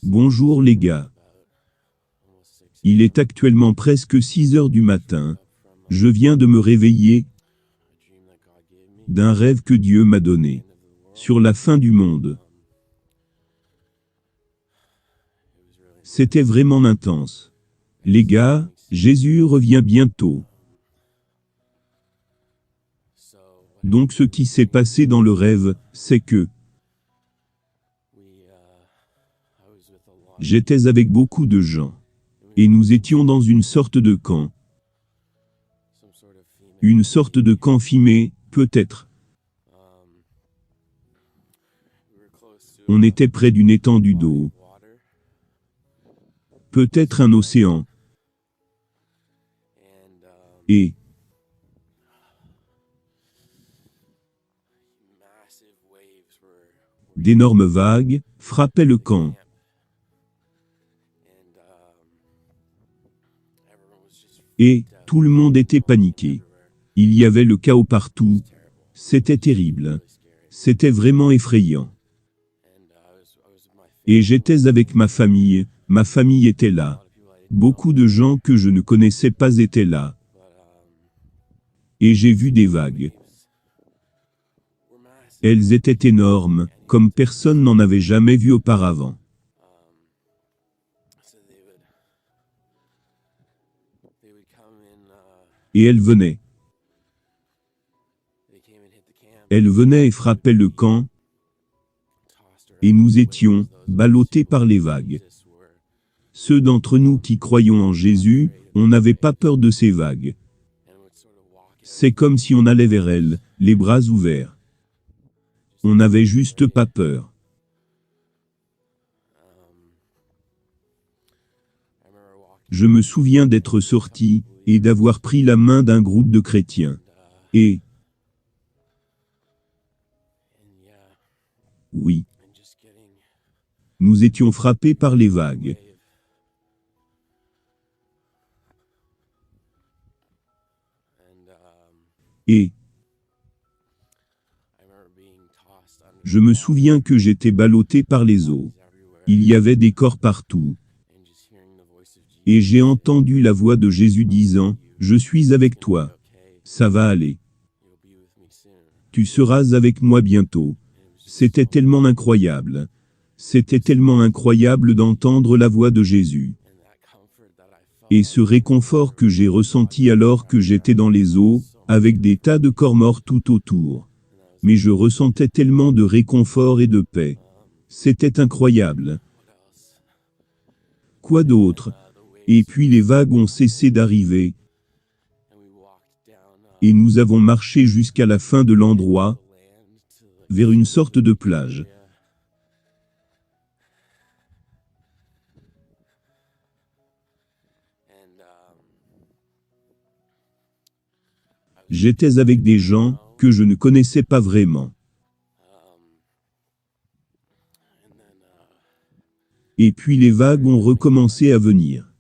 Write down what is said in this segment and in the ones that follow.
Bonjour les gars. Il est actuellement presque 6 heures du matin. Je viens de me réveiller d'un rêve que Dieu m'a donné sur la fin du monde. C'était vraiment intense. Les gars, Jésus revient bientôt. Donc ce qui s'est passé dans le rêve, c'est que j'étais avec beaucoup de gens. Et nous étions dans une sorte de camp. Une sorte de camp fumé, peut-être. On était près d'une étendue d'eau. Peut-être un océan. Et d'énormes vagues frappaient le camp. Et tout le monde était paniqué. Il y avait le chaos partout. C'était terrible. C'était vraiment effrayant. Et j'étais avec ma famille était là. Beaucoup de gens que je ne connaissais pas étaient là. Et j'ai vu des vagues. Elles étaient énormes, comme personne n'en avait jamais vu auparavant. Et elles venaient. Elles venaient et frappaient le camp. Et nous étions ballottés par les vagues. Ceux d'entre nous qui croyons en Jésus, on n'avait pas peur de ces vagues. C'est comme si on allait vers elles, les bras ouverts. On n'avait juste pas peur. Je me souviens d'être sorti et d'avoir pris la main d'un groupe de chrétiens. Et oui, nous étions frappés par les vagues. Et je me souviens que j'étais ballotté par les eaux. Il y avait des corps partout. Et j'ai entendu la voix de Jésus disant, « Je suis avec toi. Ça va aller. Tu seras avec moi bientôt. » C'était tellement incroyable. C'était tellement incroyable d'entendre la voix de Jésus. Et ce réconfort que j'ai ressenti alors que j'étais dans les eaux, avec des tas de corps morts tout autour. Mais je ressentais tellement de réconfort et de paix. C'était incroyable. Quoi d'autre? Et puis les vagues ont cessé d'arriver. Et nous avons marché jusqu'à la fin de l'endroit, vers une sorte de plage. J'étais avec des gens que je ne connaissais pas vraiment. Et puis les vagues ont recommencé à venir.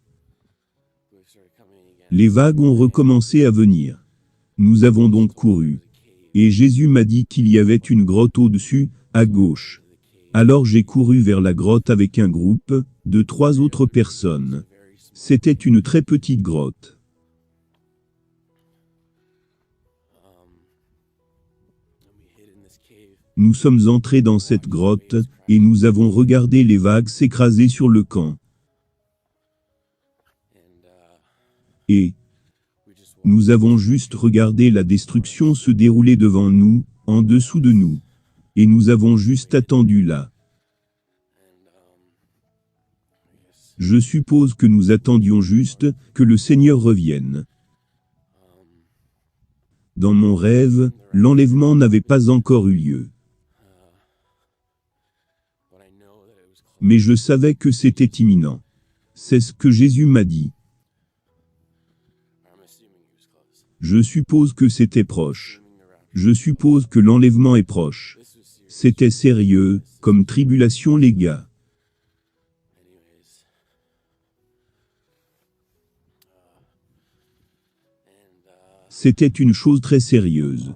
Les vagues ont recommencé à venir. Nous avons donc couru. Et Jésus m'a dit qu'il y avait une grotte au-dessus, à gauche. Alors j'ai couru vers la grotte avec un groupe de 3 autres personnes. C'était une très petite grotte. Nous sommes entrés dans cette grotte, et nous avons regardé les vagues s'écraser sur le camp. Et nous avons juste regardé la destruction se dérouler devant nous, en dessous de nous. Et nous avons juste attendu là. Je suppose que nous attendions juste que le Seigneur revienne. Dans mon rêve, l'enlèvement n'avait pas encore eu lieu. Mais je savais que c'était imminent. C'est ce que Jésus m'a dit. Je suppose que c'était proche. Je suppose que l'enlèvement est proche. C'était sérieux, comme tribulation les gars. C'était une chose très sérieuse.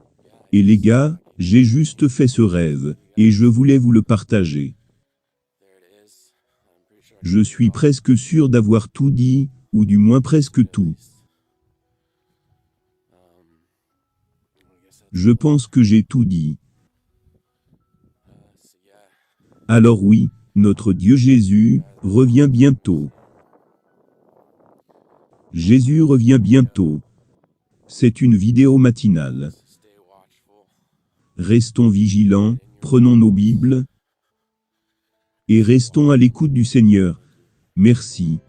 Et les gars, j'ai juste fait ce rêve, et je voulais vous le partager. Je suis presque sûr d'avoir tout dit, ou du moins presque tout. Je pense que j'ai tout dit. Alors oui, notre Dieu Jésus revient bientôt. Jésus revient bientôt. C'est une vidéo matinale. Restons vigilants, prenons nos Bibles et restons à l'écoute du Seigneur. Merci.